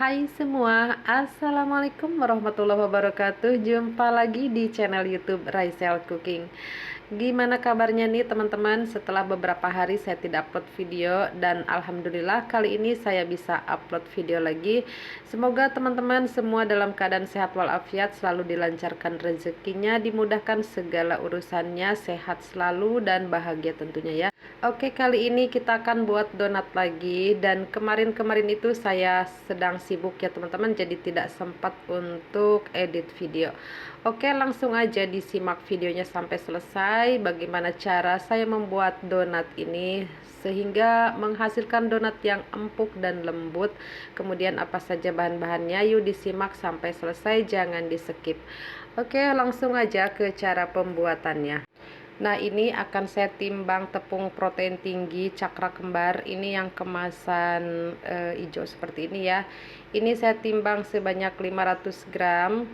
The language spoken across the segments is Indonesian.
Hai semua, Assalamualaikum warahmatullahi wabarakatuh. Jumpa lagi di channel YouTube Raisel Cooking. Gimana kabarnya nih teman-teman? Setelah beberapa hari saya tidak upload video, dan alhamdulillah kali ini saya bisa upload video lagi. Semoga teman-teman semua dalam keadaan sehat walafiat, selalu dilancarkan rezekinya, dimudahkan segala urusannya, sehat selalu dan bahagia tentunya ya. Oke, kali ini kita akan buat donat lagi, dan kemarin-kemarin itu saya sedang sibuk ya teman-teman, jadi tidak sempat untuk edit video. Oke, langsung aja disimak videonya sampai selesai bagaimana cara saya membuat donat ini sehingga menghasilkan donat yang empuk dan lembut. Kemudian apa saja bahan-bahannya, yuk disimak sampai selesai, jangan di skip. Oke, langsung aja ke cara pembuatannya. Nah, ini akan saya timbang tepung protein tinggi cakra kembar. Ini yang kemasan hijau seperti ini ya. Ini saya timbang sebanyak 500 gram.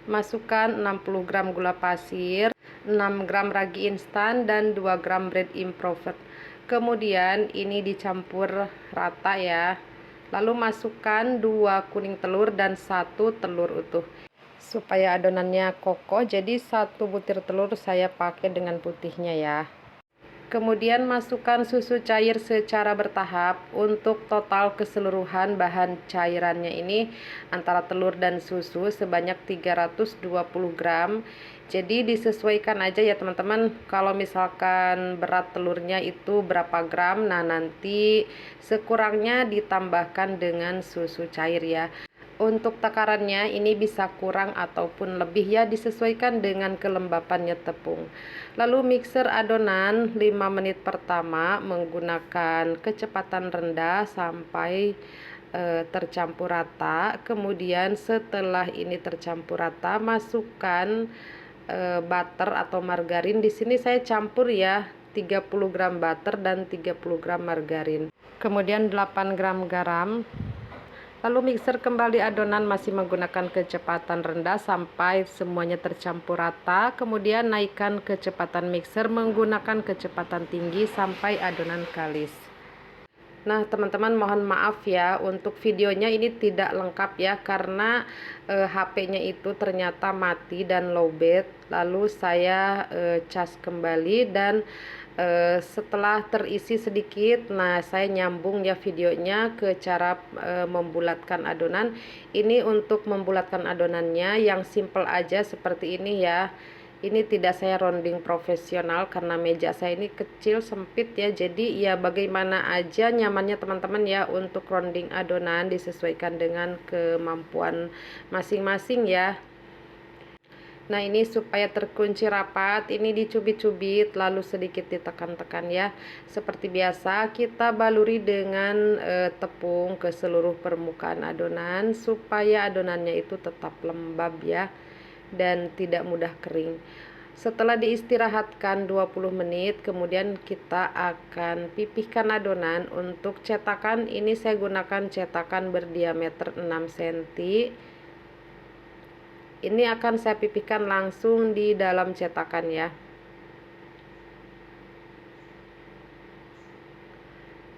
Masukkan 60 gram gula pasir, 6 gram ragi instan, dan 2 gram bread improver. Kemudian ini dicampur rata ya. Lalu masukkan 2 kuning telur dan 1 telur utuh. Supaya adonannya kokoh, jadi 1 butir telur saya pakai dengan putihnya ya. Kemudian masukkan susu cair secara bertahap. Untuk total keseluruhan bahan cairannya ini antara telur dan susu sebanyak 320 gram. Jadi disesuaikan aja ya teman-teman, kalau misalkan berat telurnya itu berapa gram, nah nanti sekurangnya ditambahkan dengan susu cair ya. Untuk takarannya ini bisa kurang ataupun lebih ya, disesuaikan dengan kelembapannya tepung. Lalu mixer adonan 5 menit pertama menggunakan kecepatan rendah sampai tercampur rata. Kemudian setelah ini tercampur rata, masukkan butter atau margarin. Di sini saya campur ya, 30 gram butter dan 30 gram margarin. Kemudian 8 gram garam. Lalu mixer kembali adonan masih menggunakan kecepatan rendah sampai semuanya tercampur rata. Kemudian naikkan kecepatan mixer menggunakan kecepatan tinggi sampai adonan kalis. Nah teman-teman, mohon maaf ya, untuk videonya ini tidak lengkap ya, karena HP-nya itu ternyata mati dan lowbat. Lalu saya cas kembali, dan setelah terisi sedikit, nah saya nyambung ya videonya ke cara membulatkan adonan. Ini untuk membulatkan adonannya yang simple aja seperti ini ya. Ini tidak saya rounding profesional karena meja saya ini kecil sempit ya, jadi ya bagaimana aja nyamannya teman-teman ya. Untuk rounding adonan disesuaikan dengan kemampuan masing-masing ya. Nah ini supaya terkunci rapat, ini dicubit-cubit lalu sedikit ditekan-tekan ya. Seperti biasa kita baluri dengan tepung ke seluruh permukaan adonan supaya adonannya itu tetap lembab ya, dan tidak mudah kering. Setelah diistirahatkan 20 menit, kemudian kita akan pipihkan adonan. Untuk cetakan ini saya gunakan cetakan berdiameter 6 cm. Ini akan saya pipihkan langsung di dalam cetakan ya.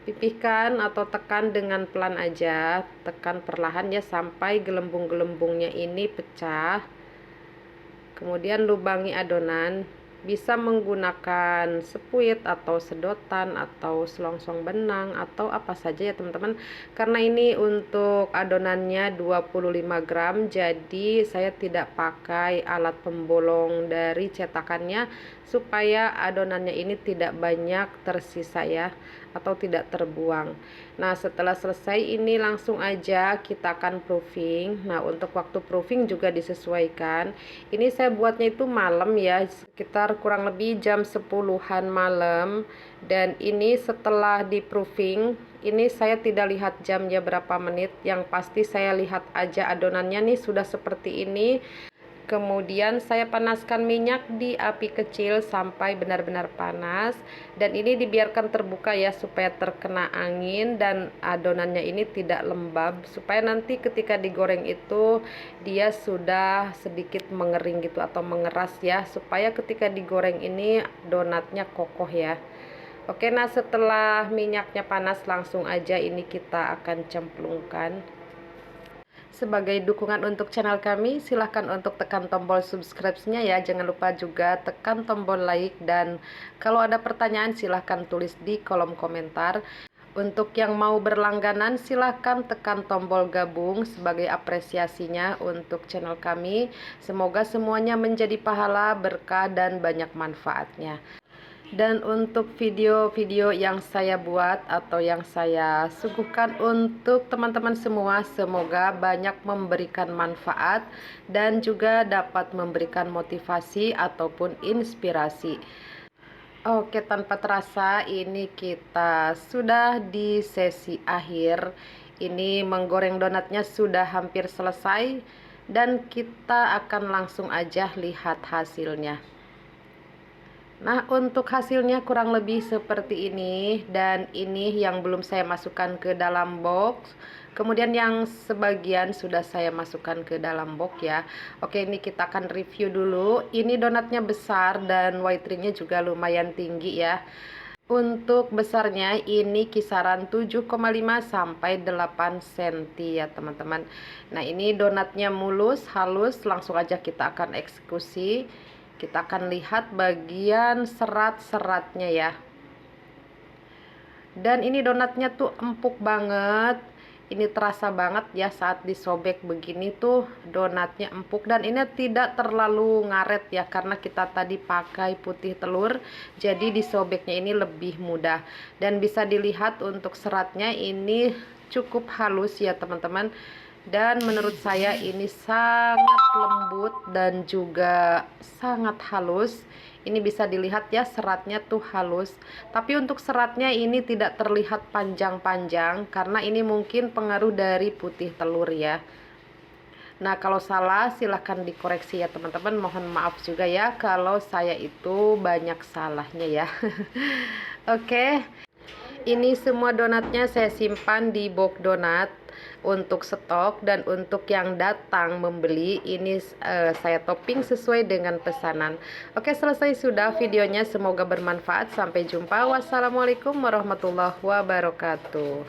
Pipihkan atau tekan dengan pelan aja, tekan perlahan ya sampai gelembung-gelembungnya ini pecah. Kemudian lubangi adonan, bisa menggunakan sepuit atau sedotan atau selongsong benang atau apa saja ya teman-teman. Karena ini untuk adonannya 25 gram, jadi saya tidak pakai alat pembolong dari cetakannya supaya adonannya ini tidak banyak tersisa ya, atau tidak terbuang. Nah setelah selesai ini langsung aja kita akan proofing. Nah untuk waktu proofing juga disesuaikan. Ini saya buatnya itu malam ya, sekitar kurang lebih jam 10-an malam. Dan ini setelah di proofing, ini saya tidak lihat jamnya berapa menit, yang pasti saya lihat aja adonannya nih sudah seperti ini. Kemudian saya panaskan minyak di api kecil sampai benar-benar panas, dan ini dibiarkan terbuka ya supaya terkena angin dan adonannya ini tidak lembab, supaya nanti ketika digoreng itu dia sudah sedikit mengering gitu atau mengeras ya, supaya ketika digoreng ini donatnya kokoh ya. Oke, nah setelah minyaknya panas langsung aja ini kita akan cemplungkan. Sebagai dukungan untuk channel kami, silahkan untuk tekan tombol subscribe-nya ya. Jangan lupa juga tekan tombol like, dan kalau ada pertanyaan silahkan tulis di kolom komentar. Untuk yang mau berlangganan silahkan tekan tombol gabung sebagai apresiasinya untuk channel kami. Semoga semuanya menjadi pahala, berkah, dan banyak manfaatnya. Dan untuk video-video yang saya buat atau yang saya suguhkan untuk teman-teman semua, semoga banyak memberikan manfaat dan juga dapat memberikan motivasi ataupun inspirasi. Oke, tanpa terasa ini kita sudah di sesi akhir. Ini menggoreng donatnya sudah hampir selesai, dan kita akan langsung aja lihat hasilnya. Nah, untuk hasilnya kurang lebih seperti ini, dan ini yang belum saya masukkan ke dalam box. Kemudian yang sebagian sudah saya masukkan ke dalam box ya. Oke, ini kita akan review dulu. Ini donatnya besar dan white ringnya juga lumayan tinggi ya. Untuk besarnya ini kisaran 7,5 sampai 8 cm ya teman-teman. Nah, ini donatnya mulus, halus, langsung aja kita akan eksekusi. Kita akan lihat bagian serat-seratnya ya. Dan ini donatnya tuh empuk banget. Ini terasa banget ya saat disobek begini tuh donatnya empuk, dan ini tidak terlalu ngaret ya karena kita tadi pakai putih telur. Jadi disobeknya ini lebih mudah, dan bisa dilihat untuk seratnya ini cukup halus ya teman-teman. Dan menurut saya ini sangat lembut dan juga sangat halus. Ini bisa dilihat ya, seratnya tuh halus. Tapi untuk seratnya ini tidak terlihat panjang-panjang karena ini mungkin pengaruh dari putih telur ya. Nah, kalau salah silahkan dikoreksi ya teman-teman. Mohon maaf juga ya kalau saya itu banyak salahnya ya. Oke. Ini semua donatnya saya simpan di box donat untuk stok, dan untuk yang datang membeli ini saya topping sesuai dengan pesanan. Oke, selesai sudah videonya, semoga bermanfaat. Sampai jumpa. Wassalamualaikum warahmatullahi wabarakatuh.